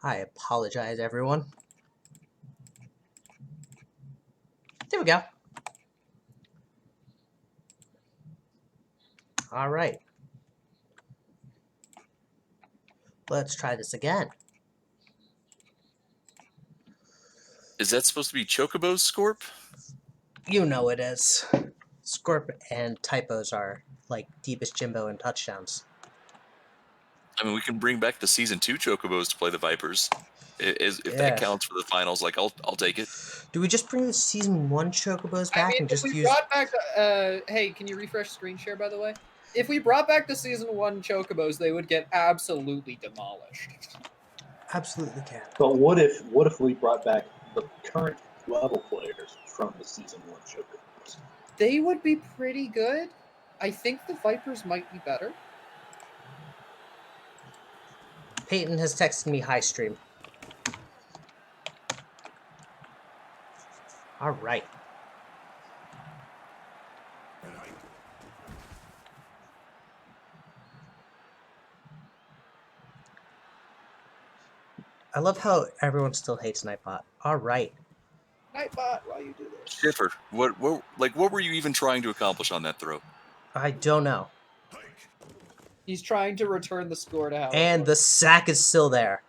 I apologize, everyone. There we go. All right. Let's try this again. Is that supposed to be Chocobo's Scorp? You know it is. Scorp and typos are like deepest Jimbo and touchdowns. I mean, we can bring back the Season 2 Chocobos to play the Vipers. If that counts for the finals, like, I'll take it. Do we just bring the Season 1 Chocobos back and just use... brought back hey, can you refresh screen share, by the way? If we brought back the Season 1 Chocobos, they would get absolutely demolished. Absolutely can. But what if we brought back the current level players from the Season 1 Chocobos? They would be pretty good. I think the Vipers might be better. Peyton has texted me hi stream. All right. I love how everyone still hates Nightbot. All right. Nightbot, why you do this? Schiffer, what were you even trying to accomplish on that throw? I don't know. He's trying to return the score to how and the sack is still there.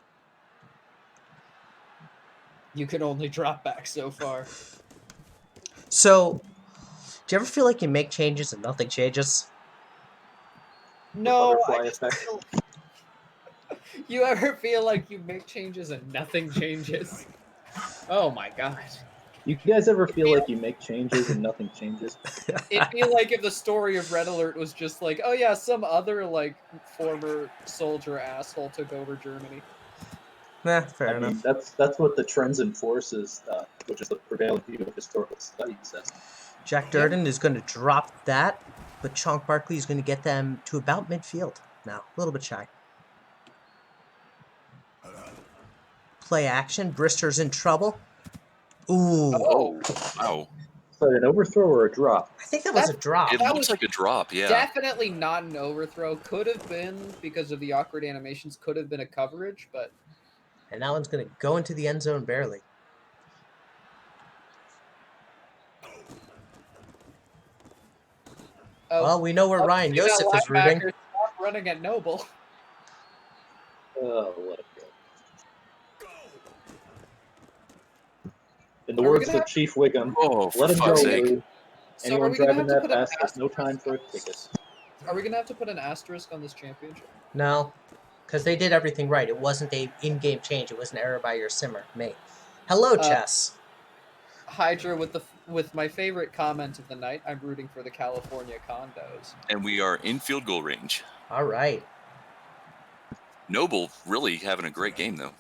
You can only drop back so far. So, do you ever feel like you make changes and nothing changes? No. You ever feel like you make changes and nothing changes? Oh my god. You guys ever feel like you make changes and nothing changes? It'd be like if the story of Red Alert was just like, oh yeah, some other like former soldier asshole took over Germany. Nah, fair enough. Mean, that's what the Trends and Forces, which is the prevailing view of historical studies, says. Jack Durden is going to drop that, but Chonk Barkley is going to get them to about midfield now, a little bit shy. Play action. Brister's in trouble. Ooh. Oh, wow. So an overthrow or a drop? I think that was a drop. It looks like a drop, yeah. Definitely not an overthrow. Could have been, because of the awkward animations, could have been a coverage, but... And that one's going to go into the end zone barely. Oh, well, we know where Ryan Yosef is rooting. Stop running at Noble. Oh, let it go. In the words of Chief Wiggum, let him go, Lou. Anyone driving that fast has no time for a ticket. Are we going to have to put an asterisk on this championship? No, because they did everything right. It wasn't a in-game change. It was an error by your simmer, mate. Hello, Chess. Hydra with my favorite comment of the night. I'm rooting for the California condos. And we are in field goal range. All right. Noble really having a great game, though.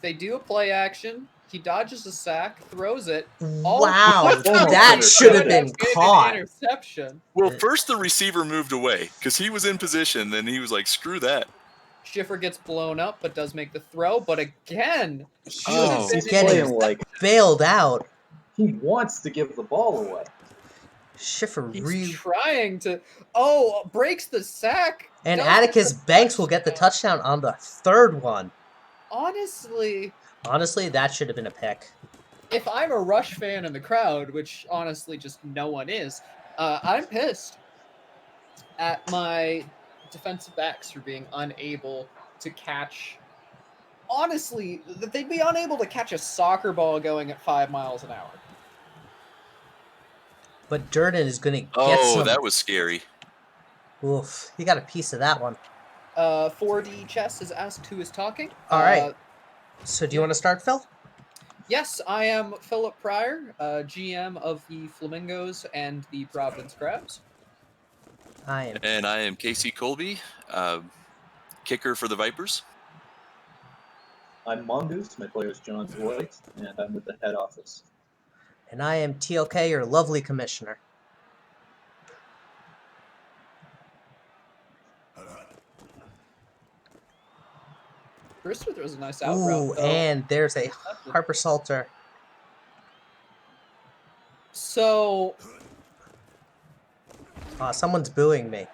They do a play action. He dodges a sack, throws it. Wow, that should have been caught. Interception. Well, first the receiver moved away because he was in position. Then he was like, "Screw that." Schiffer gets blown up, but does make the throw. But again, he's getting bailed out. He wants to give the ball away. Schiffer he's trying to. Breaks the sack. And Atticus Banks will get the touchdown on the third one. Honestly, that should have been a pick. If I'm a Rush fan in the crowd, which honestly just no one is, I'm pissed at my defensive backs for being unable to catch. Honestly, that they'd be unable to catch a soccer ball going at 5 miles an hour. But Durden is going to get some... Oh, that was scary. Oof, he got a piece of that one. 4D Chess has asked who is talking. All right. So do you want to start, Phil? Yes, I am Philip Pryor, GM of the Flamingos and the Providence Crabs. And I am Casey Colby, kicker for the Vipers. I'm Mongoose. My player is John Dwight, and I'm with the head office. And I am TLK, your lovely commissioner. Brister throws a nice out Ooh, route. and there's a Harper Salter. So... someone's booing me.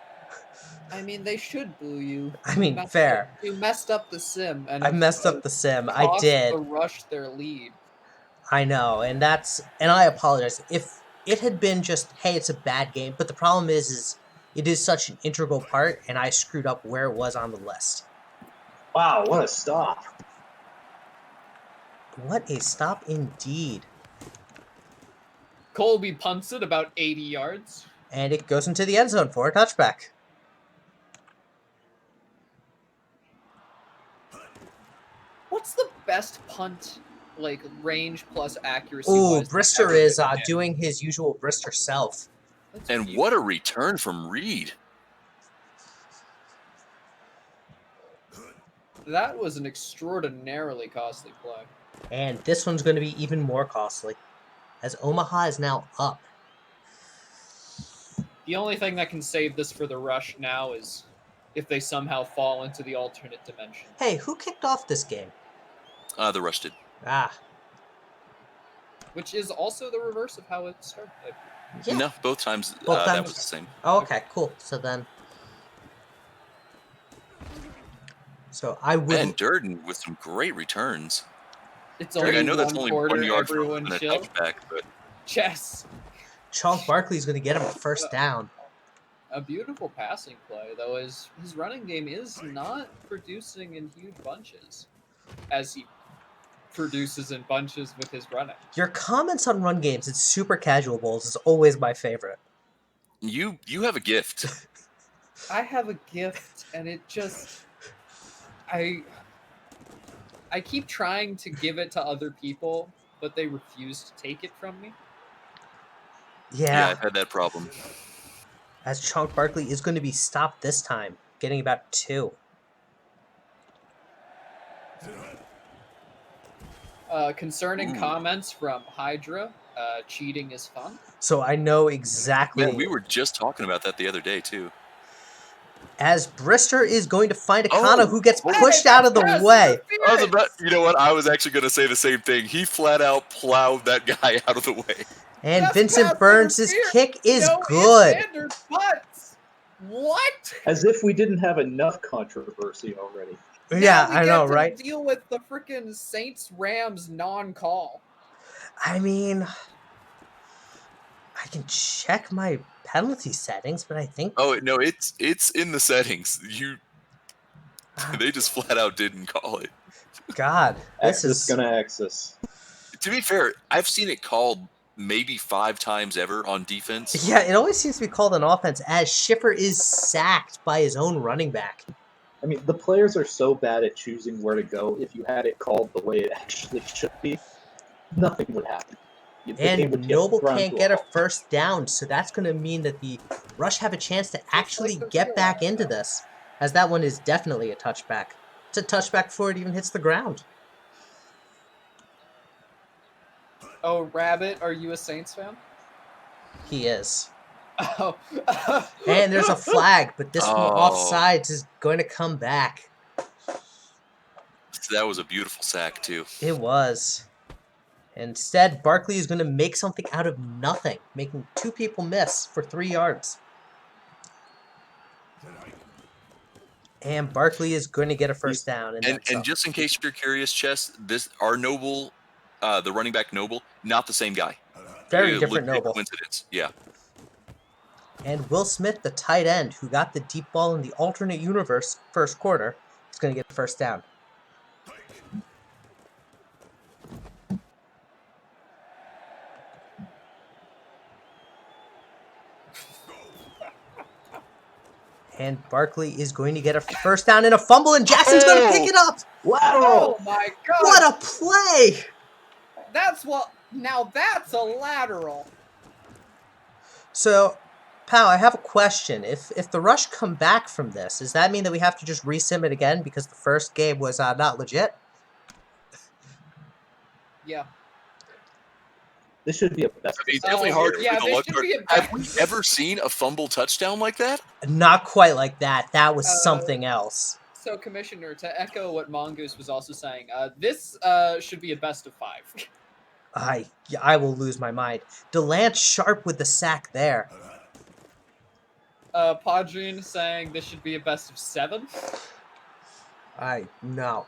I mean, they should boo you. I mean, fair. You messed up the sim, and I messed up the sim. I cost did. the Rush their lead. I know, and I apologize. If it had been just, hey, it's a bad game, but the problem is it is such an integral part, and I screwed up where it was on the list. Wow, what a stop. What a stop indeed. Colby punts it about 80 yards. And it goes into the end zone for a touchback. What's the best punt, like, range plus accuracy? Ooh, Brister is doing his usual Brister self. And what a return from Reed. That was an extraordinarily costly play. And this one's going to be even more costly, as Omaha is now up. The only thing that can save this for the Rush now is if they somehow fall into the alternate dimension. Hey, who kicked off this game? The Rush did. Ah. Which is also the reverse of how it started. Yeah. No, both times that was the same. Oh, okay, cool. So then... So I would... And Durden with some great returns. It's only I know that's only 1 yard everyone from a chill. touchback, but... Chess. Chunk Barkley's going to get him a first down. A beautiful passing play, though, his running game is not producing in huge bunches, as he produces in bunches with his running. Your comments on run games at Super Casual Bowls is always my favorite. You have a gift. I have a gift, and it just... I keep trying to give it to other people, but they refuse to take it from me. Yeah, I've had that problem. As Chunk Barkley is going to be stopped this time, getting about 2. Concerning comments from Hydra, cheating is fun. So I know exactly... Man, we were just talking about that the other day, too. As Brister is going to find Akana, who gets pushed out of the way. I was about, you know what? I was actually going to say the same thing. He flat out plowed that guy out of the way. And Vincent Burns' kick is good. What? As if we didn't have enough controversy already. Yeah, I know, right? Deal with the freaking Saints-Rams non-call. I mean, I can check my penalty settings, but I think... Oh, no, it's in the settings. They just flat out didn't call it. God, this is gonna Axis. To be fair, I've seen it called maybe 5 times ever on defense. Yeah, it always seems to be called on offense as Schiffer is sacked by his own running back. I mean, the players are so bad at choosing where to go. If you had it called the way it actually should be, nothing would happen. And Noble can't get a first down, so that's going to mean that the Rush have a chance to actually get back into this, as that one is definitely a touchback. It's a touchback before it even hits the ground. Oh, Rabbit, are you a Saints fan? He is. Oh. And there's a flag, but this one offsides is going to come back. That was a beautiful sack, too. It was. Instead, Barkley is going to make something out of nothing, making 2 people miss for 3 yards. And Barkley is going to get a first down. And just in case you're curious, Chess, our Noble, the running back Noble, not the same guy. Very different Noble. Coincidence, yeah. And Will Smith, the tight end, who got the deep ball in the alternate universe first quarter, is going to get a first down. And Barkley is going to get a first down and a fumble, and Jackson's going to pick it up. Lateral! Oh my God! What a play! Now that's a lateral. So, Pal, I have a question. If the Rush come back from this, does that mean that we have to just resim it again because the first game was not legit? Yeah. This should be a best. It's definitely hard for the luck card. Have we ever seen a fumble touchdown like that? Not quite like that. That was something else. So, Commissioner, to echo what Mongoose was also saying, this should be a best of 5. I will lose my mind. DeLance Sharp with the sack there. Podrine saying this should be a best of 7. No.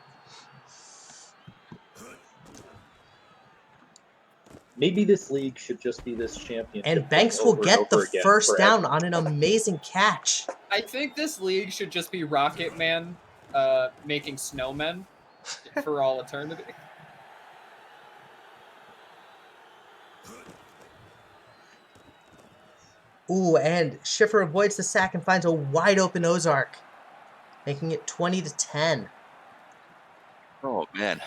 Maybe this league should just be this championship. And Banks will get the first down on an amazing catch. I think this league should just be Rocket Man making snowmen for all eternity. Ooh, and Schiffer avoids the sack and finds a wide open Ozark, making it 20-10. Oh, man.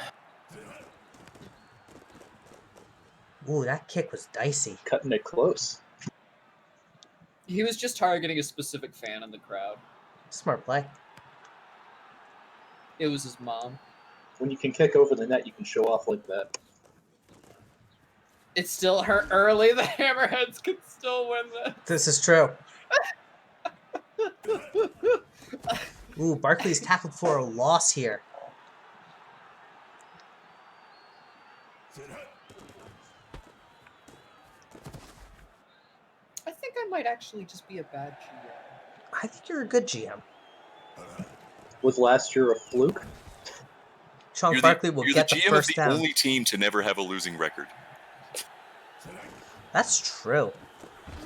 Ooh, that kick was dicey. Cutting it close. He was just targeting a specific fan in the crowd. Smart play. It was his mom. When you can kick over the net, you can show off like that. It's still hurt early. The Hammerheads can still win this. This is true. Ooh, Barkley's tackled for a loss here. I think I might actually just be a bad GM. I think you're a good GM. Was last year a fluke? Sean Barkley will get the first down. You're the only team to never have a losing record. That's true.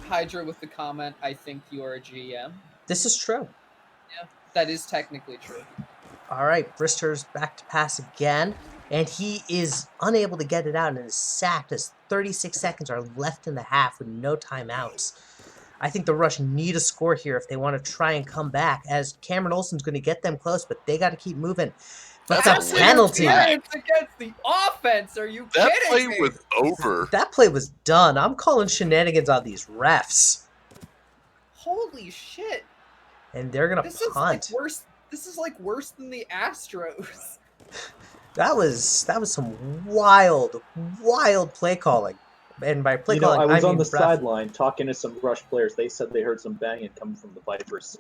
Hydra with the comment, I think you're a GM. This is true. Yeah, that is technically true. All right, Brister's back to pass again, and he is unable to get it out and is sacked as 36 seconds are left in the half with no timeouts. I think the Rush need a score here if they want to try and come back, as Cameron Olsen's going to get them close, but they got to keep moving. But that's a penalty. Against the offense. Are you kidding me? That play was over. That play was done. I'm calling shenanigans on these refs. Holy shit. And they're going to punt. Is like worse. This is like worse than the Astros. That was some wild play calling. And by play calling, I was on the ref. sideline talking to some Rush players. They said they heard some banging coming from the Vipers.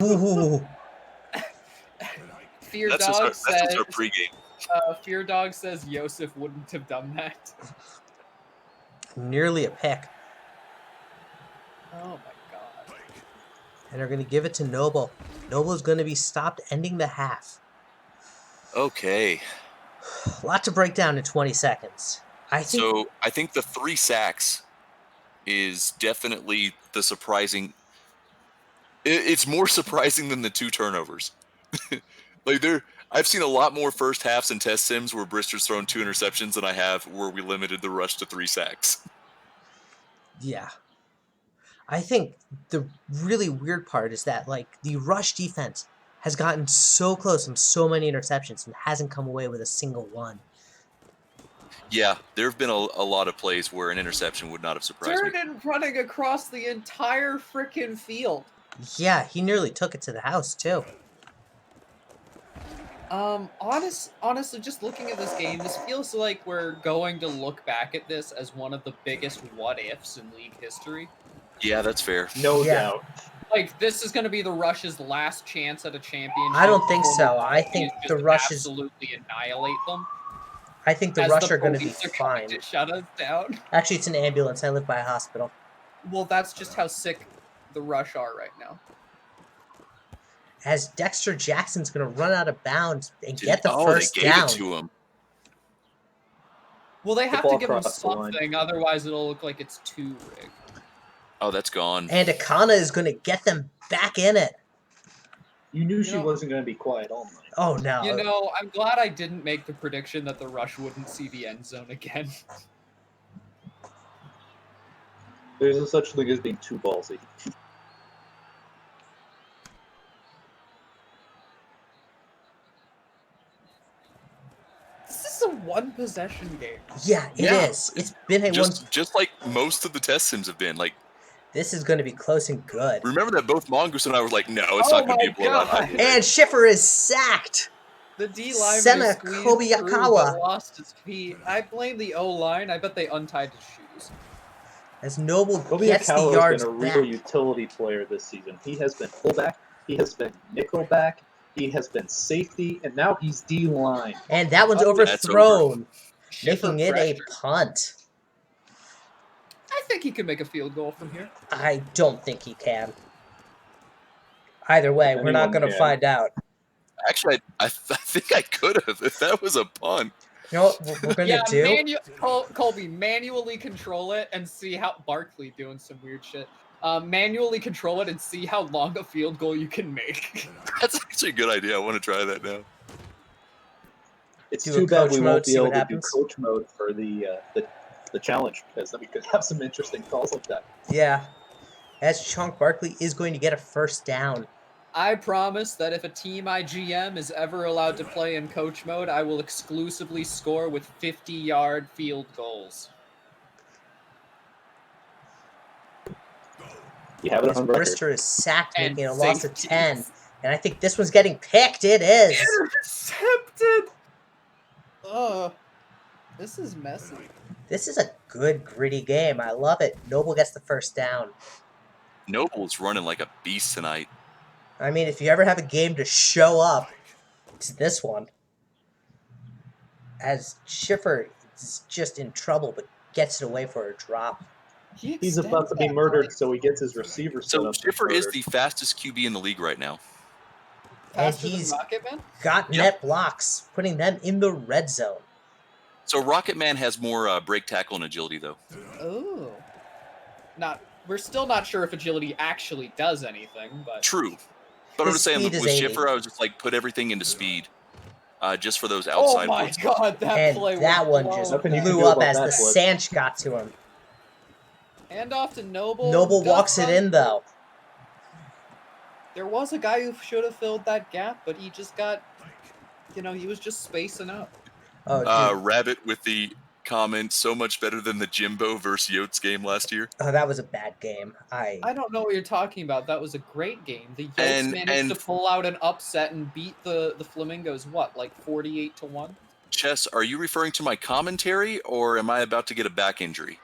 Ooh. Fear Dog says our pregame. Fear Dog says Yosef wouldn't have done that. Nearly a pick. Oh my god. And they're going to give it to Noble. Noble's going to be stopped ending the half. Okay. A lot to break down in 20 seconds. I think the 3 sacks is definitely the surprising. It's more surprising than the 2 turnovers. I've seen a lot more first halves in test sims where Brister's thrown 2 interceptions than I have where we limited the Rush to 3 sacks. Yeah. I think the really weird part is that, the Rush defense has gotten so close on so many interceptions and hasn't come away with a single one. Yeah, there have been a lot of plays where an interception would not have surprised me. Durden running across the entire freaking field. Yeah, he nearly took it to the house, too. Honestly, just looking at this game, this feels like we're going to look back at this as one of the biggest what-ifs in league history. Yeah, that's fair. No doubt. This is going to be the Rush's last chance at a championship. I don't think so. I think the Rush is absolutely annihilate them. I think the Rush are going to be fine. To shut us down. Actually, it's an ambulance. I live by a hospital. Well, that's just how sick the Rush are right now. As Dexter Jackson's going to run out of bounds and get the first down. They gave it to him. Well, they have to give him something, otherwise it'll look like it's too rigged. Oh, that's gone. And Akana is going to get them back in it. You knew she wasn't going to be quiet all night. Oh, no. I'm glad I didn't make the prediction that the Rush wouldn't see the end zone again. There's no such thing as being too ballsy. This is a one-possession game. Yeah, it is. It's been a just like most of the test sims have been. This is going to be close and good. Remember that both Mongoose and I were like, no, it's not going to be a blowout. And Schiffer is sacked. The D-line Sena Kobayakawa lost his feet. I blame the O-line. I bet they untied his shoes. As Noble gets the yards back. Kobayakawa has been a real utility player this season. He has been fullback. He has been nickelback. He has been safety. And now he's D-line. And that one's overthrown, making it a punt. I think he can make a field goal from here. I don't think he can. Either way, If we're not anyone going to can. find out. Actually, I think I could have if that was a punt. You know what we're going to Yeah, do? Colby, manually control it and see how Barkley doing some weird shit. Manually control it and see how long a field goal you can make. That's actually a good idea. I want to try that now. It's Do a too bad coach we mode, won't be see what able to happens. do coach mode for the challenge, because then we could have some interesting calls like that. Yeah. As Chunk Barkley is going to get a first down. I promise that if a team I GM is ever allowed to play in coach mode, I will exclusively score with 50-yard field goals. You have it As on record. Brister is sacked, And making a loss of safeties. 10. And I think this one's getting picked. It is. Intercepted! Ugh. This is messy. This is a good, gritty game. I love it. Noble gets the first down. Noble's running like a beast tonight. I mean, if you ever have a game to show up, it's this one. As Schiffer is just in trouble, but gets it away for a drop. He's about to be murdered, so he gets his receiver set So up. Schiffer is the fastest QB in the league right now. And Faster than he's Rocket Man? got Yep. net blocks, putting them in the red zone. So Rocket Man has more break, tackle, and agility, though. Oh. We're still not sure if agility actually does anything, but True. But I'm His just saying, speed with is 80. Schiffer, I was just like, put everything into speed. Just for those oh outside my blitz. god, that And play that was one just Nothing you can blew do up about as that the blitz. Sanch got to him. Hand off to Noble. Noble Good walks it run. in, though. There was a guy who should have filled that gap, but he just got, he was just spacing out. Oh, dude. Rabbit with the comment, so much better than the Jimbo versus Yotes game last year. Oh, that was a bad game. I don't know what you're talking about. That was a great game. The Yotes And- managed and- to pull out an upset and beat the Flamingos, what, like 48-1? Chess, are you referring to my commentary, or am I about to get a back injury?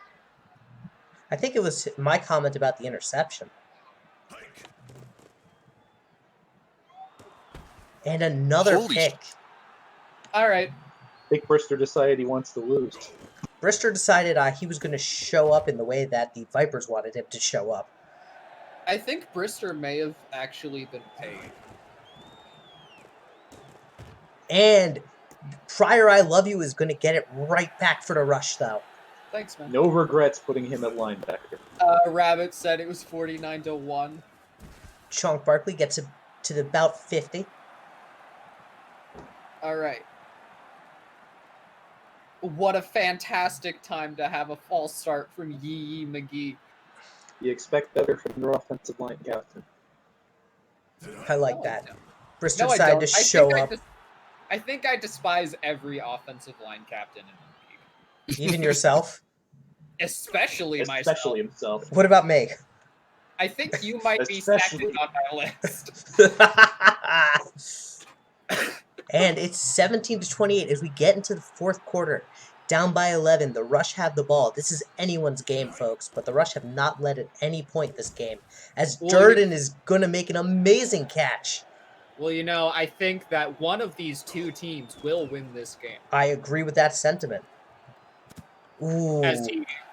I think it was my comment about the interception. And another Holy pick. All right. I think Brister decided he wants to lose. Brister decided he was going to show up in the way that the Vipers wanted him to show up. I think Brister may have actually been paid. And Pryor, I Love You is going to get it right back for the rush, though. Thanks, man. No regrets putting him at linebacker. Rabbit said it was 49-1. Chunk Barkley gets it to about 50. All right. What a fantastic time to have a false start from Yee McGee. You expect better from your offensive line captain. I like No, I that. don't. Brister No, I decided don't. to show up. I think I despise every offensive line captain in the league. Even yourself? Especially myself. Especially himself. What about me? I think you might be Especially- second on my list. And it's 17-28 as we get into the fourth quarter. Down by 11, the Rush have the ball. This is anyone's game, folks, but the Rush have not led at any point this game, as Well, Durden is going to make an amazing catch. Well, I think that one of these two teams will win this game. I agree with that sentiment. Ooh. As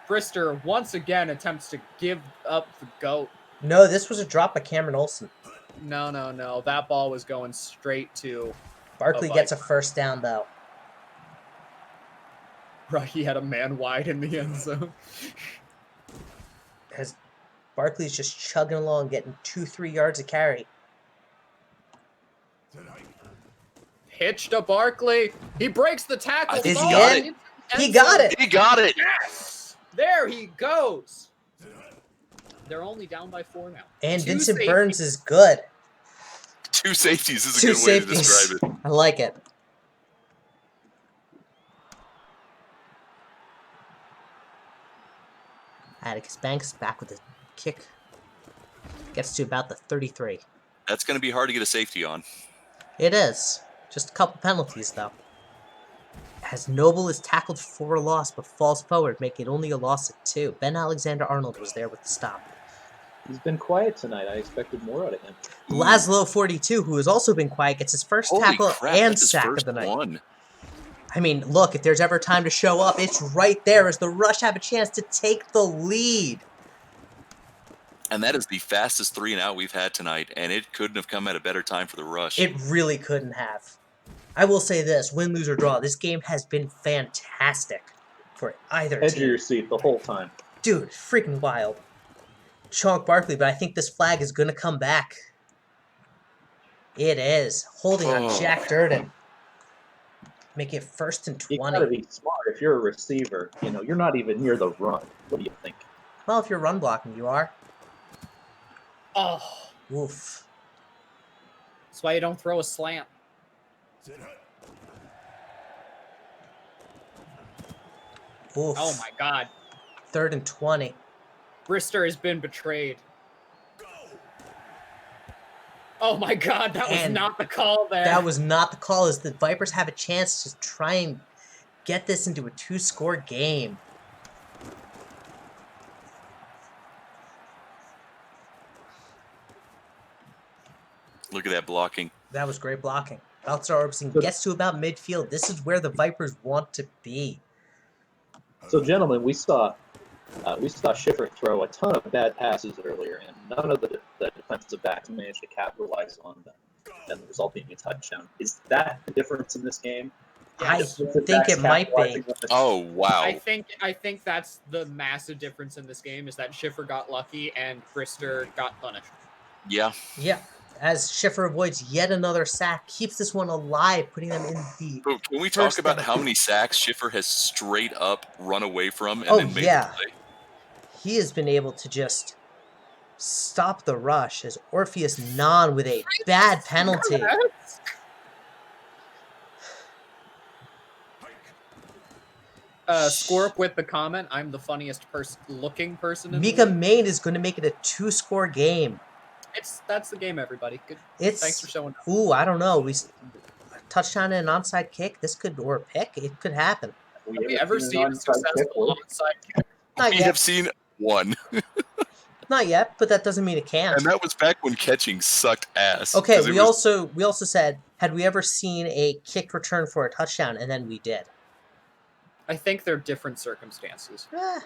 Brister once again attempts to give up the GOAT. No, this was a drop by Cameron Olsen. No. That ball was going straight to... Barkley Oh, gets a first down, though. Right, he had a man wide in the end zone. As Barkley's just chugging along, getting 2-3 yards of carry. Pitch to Barkley. He breaks the tackle. I think he Ball got into it? end He got zone. it! He got it! Yes! There he goes. They're only down by 4 now. And Two Vincent safeties. Burns is good. 2 safeties is a Two good way to safeties. describe it. I like it. Atticus Banks back with a kick. Gets to about the 33. That's going to be hard to get a safety on. It is. Just a couple penalties, though. As Noble is tackled for a loss, but falls forward, making it only a loss of 2. Ben Alexander-Arnold was there with the stop. He's been quiet tonight. I expected more out of him. Laszlo 42, who has also been quiet, gets his first Holy tackle crap, and that's his sack of first the night. one. I mean, look, if there's ever time to show up, it's right there as the Rush have a chance to take the lead. And that is the fastest 3-and-out we've had tonight, and it couldn't have come at a better time for the Rush. It really couldn't have. I will say this, win, lose, or draw, this game has been fantastic for either Edge of team. your seat the whole time. Dude, freaking wild. Chalk Barkley, but I think this flag is going to come back. It is. Holding on Jack Durden. Make it 1st and You 20. gotta be smart. If you're a receiver, you're not even near the run. What do you think? Well, if you're run blocking, you are. Oh, Oof. that's why you don't throw a slant. Oof. Oh my God. 3rd and 20. Brister has been betrayed. Oh my God, that was And not the call there. That was not the call, as the Vipers have a chance to try and get this into a 2-score game. Look at that blocking. That was great blocking. Balthazar Orbison gets to about midfield. This is where the Vipers want to be. So, gentlemen, we saw Schiffer throw a ton of bad passes earlier, and none of the defensive backs managed to capitalize on them, and the result being a touchdown. Is that the difference in this game? I Defensive think backs it might be. capitalizing on the- Oh, wow. I think that's the massive difference in this game, is that Schiffer got lucky and Brister got punished. Yeah. Yeah, as Schiffer avoids yet another sack, keeps this one alive, putting them in the... But can we talk First about down. how many sacks Schiffer has straight up run away from and Oh, then made yeah. the play? He has been able to just stop the rush, as Orpheus Non with a bad penalty. Scorp with the comment, I'm the funniest looking person in the Mika league. Main is going to make it a 2-score game. That's the game, everybody. Good. It's Thanks for showing up. Ooh, I don't know. Touchdown and an onside kick. This could, or a pick. It could happen. Have we ever seen a an onside successful kick? onside kick? Not We yet. have seen one. Not yet, but that doesn't mean it can't. And that was back when catching sucked ass. Okay, 'cause it we was- also said, had we ever seen a kick return for a touchdown, and then we did. I think they're different circumstances. Eh,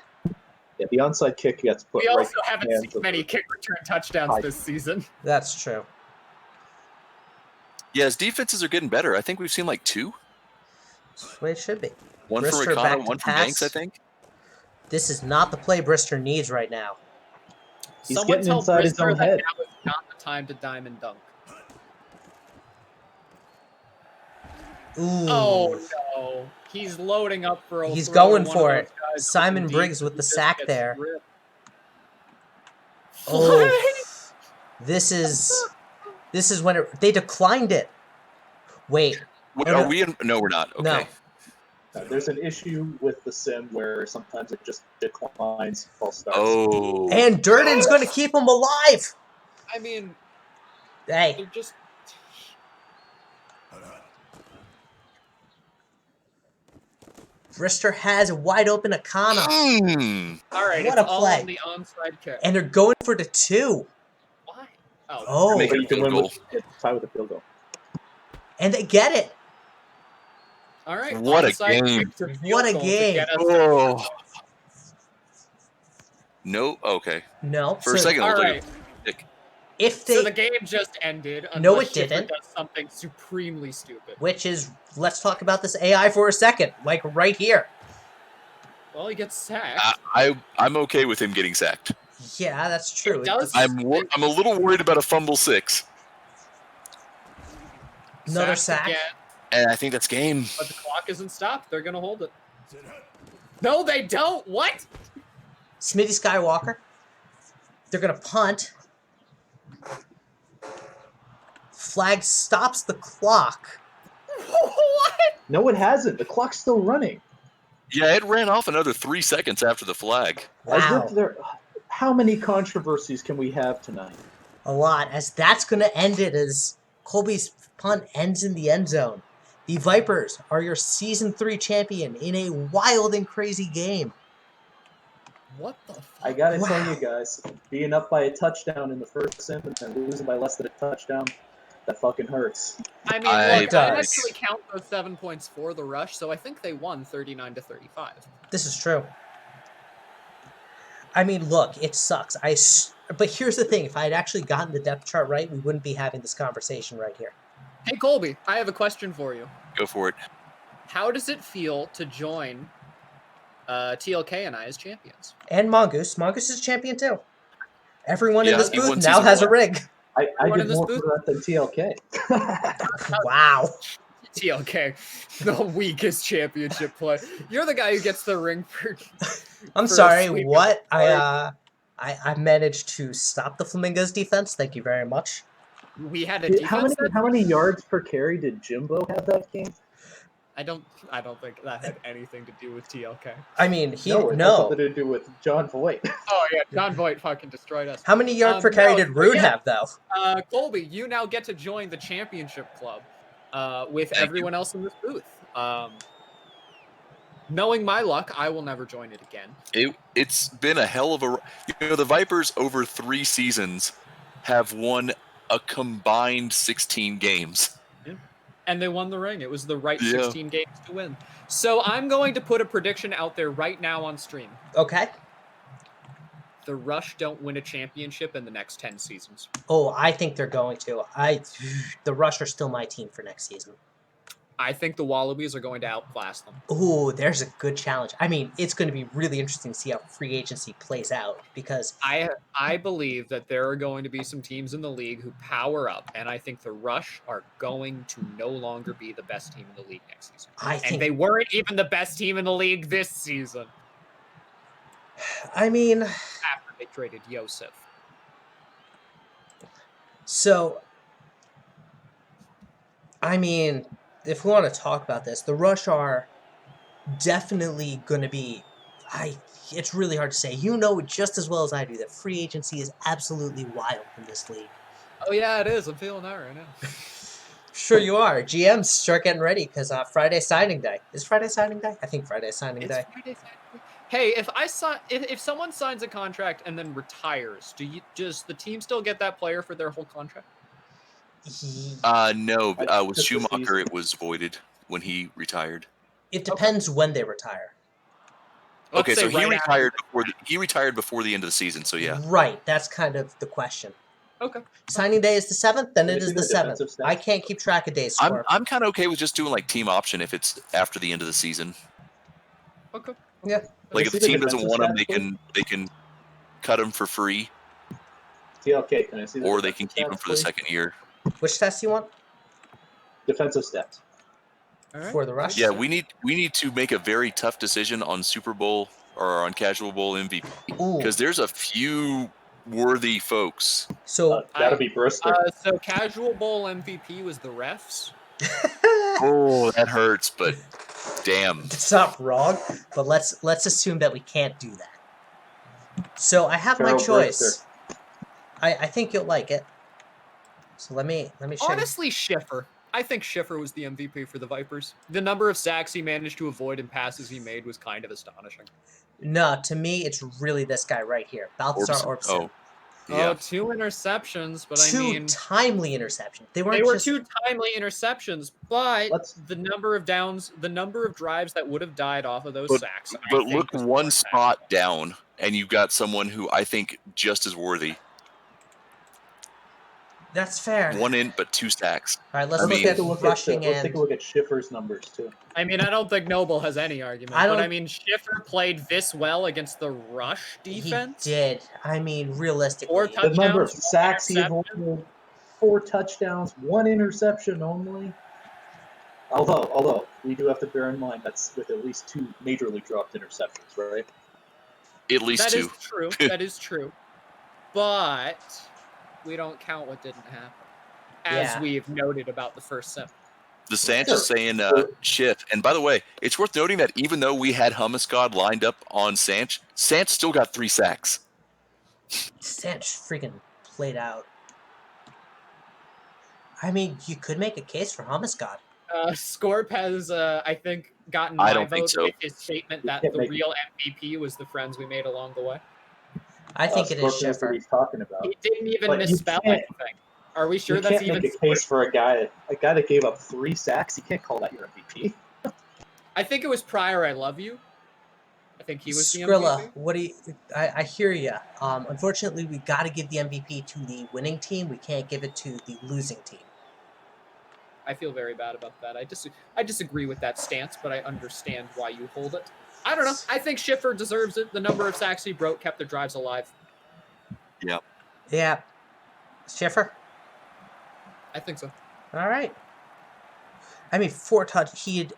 Yeah, the onside kick gets put We right also in the haven't hands seen of many the- kick return touchdowns this season. that's true. Yeah, his defenses are getting better. I think we've seen like 2. That's the way it should be. One Brister from back Ricardo, to one from pass. Banks, I think. This is not the play Brister needs right now. He's Someone getting tell inside his Brister own that head. now is not the time to diamond dunk. Ooh. Oh no, he's loading up for a He's throw going to one for of it. those guys Simon open Briggs deep with and the just sack gets there. ripped. Oh. What? This is when they declined it. Wait. Wait, Oh, are no. we in? No, we're not. Okay. No. There's an issue with the sim where sometimes it just declines false starts. Oh. And Durden's going to keep him alive. I mean, Hey, they're just. Brister has a wide open Akana. All right, What it's a all play. on the onside kick. And they're going for the 2. Why? Oh, Oh. Make But it you a can field win goal. with tie with a field goal. And they get it. all right. What a onside game. kick to field What a goal to game. get us Oh. No. Okay. No. For a so second, All it looked right. like a pick. if So the they, game just ended. No, unless it Schiffer didn't. Does something supremely stupid. which is, let's talk about this AI for a second. Like right here. Well, he gets sacked. I'm okay with him getting sacked. Yeah, that's true. It does. I'm a little worried about a fumble 6, Another Sacked sack. again, and I think that's game. but the clock isn't stopped. They're gonna hold it. No, they don't. What? Smitty Skywalker. They're going to punt. Flag stops the clock. What? No, it hasn't. The clock's still running. Yeah, it ran off another 3 seconds after the flag. As Wow. if there, how many controversies can we have tonight? A lot, as that's going to end it as Colby's punt ends in the end zone. The Vipers are your Season 3 champion in a wild and crazy game. What the fuck? I gotta Wow. tell you guys, being up by a touchdown in the first sim and then losing by less than a touchdown, that fucking hurts. I mean, I- look, I It does. actually count those 7 points for the rush, so I think they won 39-35. This is true. I mean, look, it sucks. But here's the thing: if I had actually gotten the depth chart right, we wouldn't be having this conversation right here. Hey, Colby, I have a question for you. Go for it. How does it feel to join TLK and I as champions? And Mongoose. Mongoose is champion too. Everyone in Yeah, this he booth won now season has a one. rig. I Everyone in did this more booth? for that than TLK. Wow. TLK, the weakest championship play. You're the guy who gets the ring for. I'm for sorry. sweeping What? the board. I managed to stop the Flamingos defense. Thank you very much. We had a defense. How many yards per carry did Jimbo have that game? I don't think that had anything to do with TLK. I mean, It had something to do with John Voight. Oh yeah, John Voight fucking destroyed us. How many yards per carry did Rude have though? Colby, you now get to join the championship club with everyone else in this booth. Knowing my luck, I will never join it again. It's been a hell of a. The Vipers over 3 seasons have won a combined 16 games. And they won the ring. It was the right 16 games to win. So I'm going to put a prediction out there right now on stream. Okay. The Rush don't win a championship in the next 10 seasons. Oh, I think they're going to. The Rush are still my team for next season. I think the Wallabies are going to outclass them. Oh, there's a good challenge. I mean, it's going to be really interesting to see how free agency plays out because I believe that there are going to be some teams in the league who power up, and I think the Rush are going to no longer be the best team in the league next season. And they weren't even the best team in the league this season. I mean, after they traded Yosef. So, I mean, if we want to talk about this, the Rush are definitely going to be. It's really hard to say. You know just as well as I do that free agency is absolutely wild in this league. Oh yeah, it is. I'm feeling that right now. Sure you are. GMs start getting ready because Friday signing day. Is Friday signing day? I think Friday's signing day. Friday signing day. Hey, if someone signs a contract and then retires, does the team still get that player for their whole contract? No. With Schumacher, it was voided when he retired. It depends when they retire. Okay, so he retired before the end of the season. So yeah. Right. That's kind of the question. Okay. Signing day is the 7th, then it is the 7th. I can't keep track of days. I'm kind of okay with just doing like team option if it's after the end of the season. Okay. Yeah. Like if the team doesn't want him, they can cut him for free. TLK, can I see? Or they can keep him for the second year. Which stats do you want? Defensive stats. All right. For the Rush. Yeah, we need to make a very tough decision on Super Bowl or on Casual Bowl MVP because there's a few worthy folks. So gotta be Bristol. So Casual Bowl MVP was the refs. Oh, that hurts, but damn. It's not wrong, but let's assume that we can't do that. So I have my choice. I think you'll like it. So let me show Honestly, Schiffer. I think Schiffer was the MVP for the Vipers. The number of sacks he managed to avoid and passes he made was kind of astonishing. No, to me, it's really this guy right here, Balthazar Orbison. Oh, yeah. 2 interceptions, but two I mean timely interceptions. They were 2 timely interceptions, but the number of drives that would have died off of those sacks. But look one spot down, and you've got someone who I think just as worthy. That's fair. 1 in, but 2 sacks. All right, let's look at rushing Let's take a look at Schiffer's numbers too. I mean, I don't think Noble has any argument. But I mean, Schiffer played this well against the Rush defense. He did. I mean, realistically, 4 touchdowns, the number of sacks he avoided, 4 touchdowns, 1 interception only. Although we do have to bear in mind that's with at least 2 majorly dropped interceptions, right? At least 2. That is true. That is true. But we don't count what didn't happen, as we've noted about the first 7. The Sanch is saying Schiff. And by the way, it's worth noting that even though we had Hummusgod lined up on Sanch still got 3 sacks. Sanch freaking played out. I mean, you could make a case for Hummusgod. Scorp has, I think, gotten my vote with his statement that the real MVP was the friends we made along the way. I think it is Schiffer. He's talking about. He didn't even misspell anything. Are we sure that's even? You can't make a case for a guy that gave up 3 sacks. You can't call that your MVP. I think it was Prior. I love you. think he was the Skrilla, MVP. what do you? I hear you. Unfortunately, we got to give the MVP to the winning team. We can't give it to the losing team. I feel very bad about that. I disagree with that stance, but I understand why you hold it. I don't know. I think Schiffer deserves it. The number of sacks he broke kept their drives alive. Yeah. Yeah. Schiffer? I think so. All right. I mean, 4 touch. He had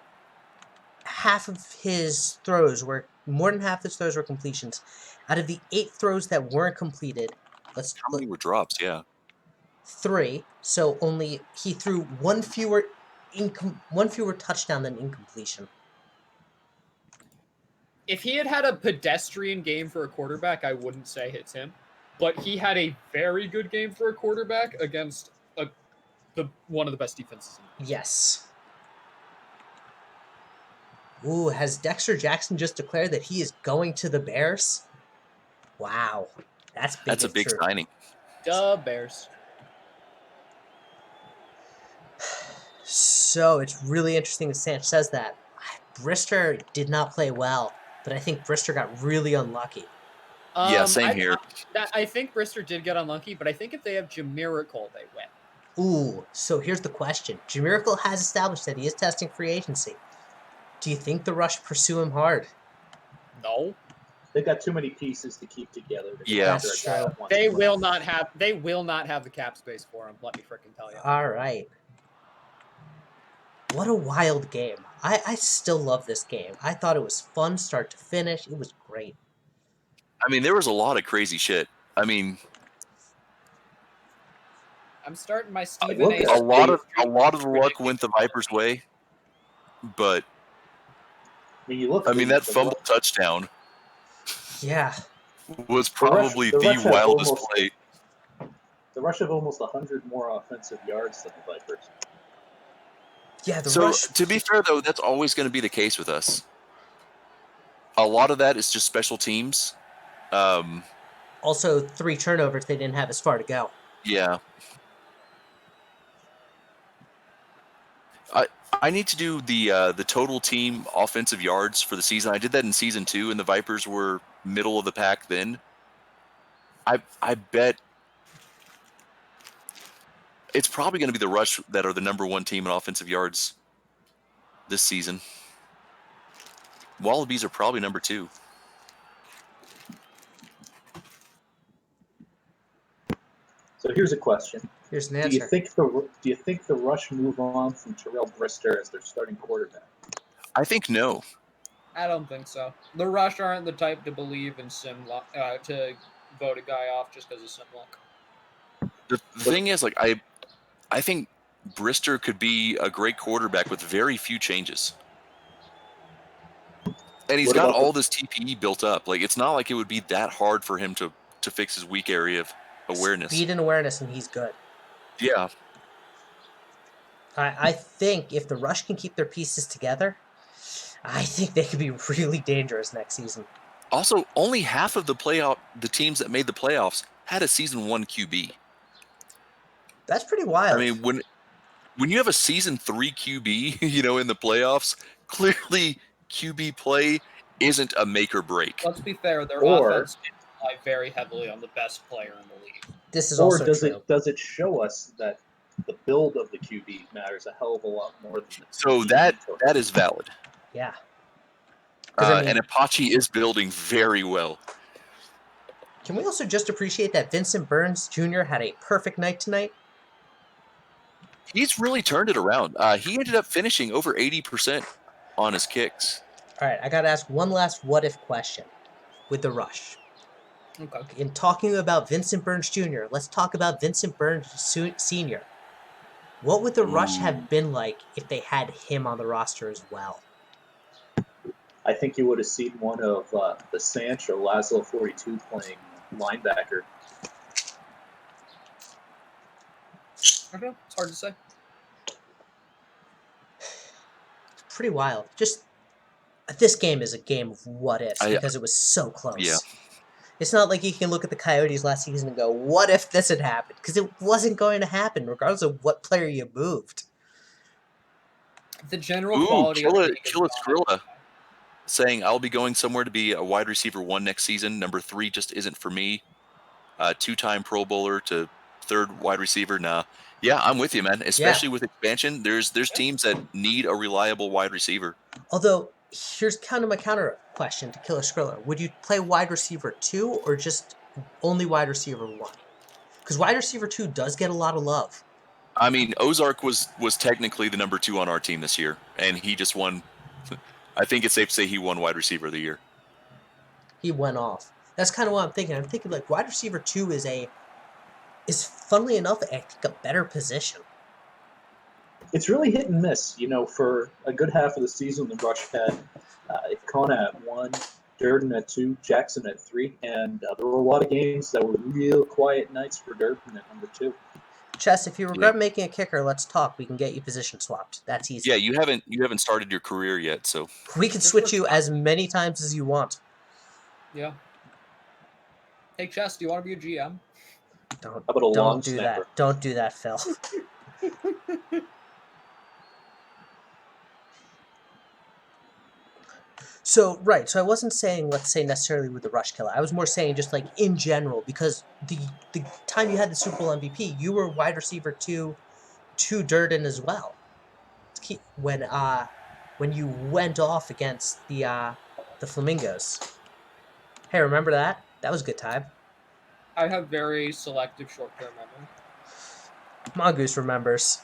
half of his throws were more than half his throws were completions. Out of the 8 throws that weren't completed, How many were drops? Yeah. 3. So only he threw one fewer touchdown than incompletion. If he had had a pedestrian game for a quarterback, I wouldn't say it's him. But he had a very good game for a quarterback against one of the best defenses. Yes. Ooh, has Dexter Jackson just declared that he is going to the Bears? Wow. That's big. That's a big signing. Duh, Bears. So it's really interesting that Sanch says that. Brister did not play well, but I think Brister got really unlucky. Yeah, same here. I think Brister did get unlucky, but I think if they have Jamiracle, they win. Ooh, so here's the question. Jamiracle has established that he is testing free agency. Do you think the Rush pursue him hard? No. They've got too many pieces to keep together. Yeah. That's true. They will not have the cap space for him, let me frickin' tell you. All right. What a wild game. I still love this game. I thought it was fun start to finish. It was great. I mean, there was a lot of crazy shit. I mean, I'm starting my Stephen A. a lot of the luck went the Vipers' way, but that fumble touchdown Yeah. was probably the wildest play. The Rush have almost 100 more offensive yards than the Vipers. Yeah, To be fair, though, that's always going to be the case with us. A lot of that is just special teams. Also, 3 turnovers. They didn't have as far to go. Yeah. I need to do the total team offensive yards for the season. I did that in season 2, and the Vipers were middle of the pack then. I bet it's probably going to be the Rush that are the number 1 team in offensive yards this season. Wallabies are probably number 2. So here's a question. Here's an answer. Do you think the Rush move on from Terrell Brister as their starting quarterback? I think no. I don't think so. The Rush aren't the type to believe in to vote a guy off just because of sim luck. The thing is, like, I think Brister could be a great quarterback with very few changes. And he's got all this TPE built up. Like, it's not like it would be that hard for him to fix his weak area of awareness. Speed and awareness, and he's good. Yeah. I think if the Rush can keep their pieces together, I think they could be really dangerous next season. Also, only half of the teams that made the playoffs had a season 1 QB. That's pretty wild. I mean, when you have a season 3 QB, in the playoffs, clearly QB play isn't a make or break. Let's be fair, their offense rely very heavily on the best player in the league. This is also true. Does it show us that the build of the QB matters a hell of a lot more than the So that is valid. Yeah. And Apache is building very well. Can we also just appreciate that Vincent Burns Jr. had a perfect night tonight? He's really turned it around. He ended up finishing over 80% on his kicks. All right, I got to ask one last what-if question with the Rush. Okay. In talking about Vincent Burns Jr., let's talk about Vincent Burns Sr. What would the Rush have been like if they had him on the roster as well? I think you would have seen one of the Sanch or Laszlo 42 playing linebacker. I don't know. It's hard to say. It's pretty wild. Just this game is a game of what ifs because it was so close. Yeah. It's not like you can look at the Coyotes last season and go, what if this had happened? Because it wasn't going to happen, regardless of what player you moved. The general quality of the league kill it, Skrilla. saying I'll be going somewhere to be a wide receiver 1 next season. Number 3 just isn't for me. 2-time Pro Bowler to 3rd wide receiver. Nah. Yeah, I'm with you, man. Especially with expansion, there's teams that need a reliable wide receiver. Although, here's kind of my counter question to Killer Skriller. Would you play wide receiver 2 or just only wide receiver 1? Because wide receiver 2 does get a lot of love. I mean, Ozark was technically the number 2 on our team this year, and he just won. I think it's safe to say he won wide receiver of the year. He went off. That's kind of what I'm thinking. I'm thinking like wide receiver 2 is funnily enough, I think, a better position. It's really hit and miss. You know, for a good half of the season, the Rush had Kona at 1, Durden at 2, Jackson at 3, and there were a lot of games that were real quiet nights for Durden at number 2. Chess, if you regret making a kicker, let's talk. We can get you position swapped. That's easy. Yeah, you haven't started your career yet, so we can switch you as many times as you want. Yeah. Hey, Chess, do you want to be a GM? Don't do that. Don't do that, Phil. So I wasn't saying, let's say, necessarily with the Rush Killer. I was more saying just like in general, because the time you had the Super Bowl MVP, you were wide receiver 2 to Durden as well. When you went off against the Flamingos. Hey, remember that? That was a good time. I have very selective short-term memory. Mongoose remembers.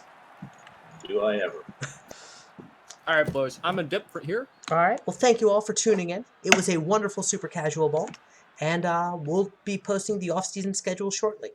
Do I ever? All right, boys. I'm going to dip for here. All right. Well, thank you all for tuning in. It was a wonderful Super Casual Bowl, and we'll be posting the off-season schedule shortly.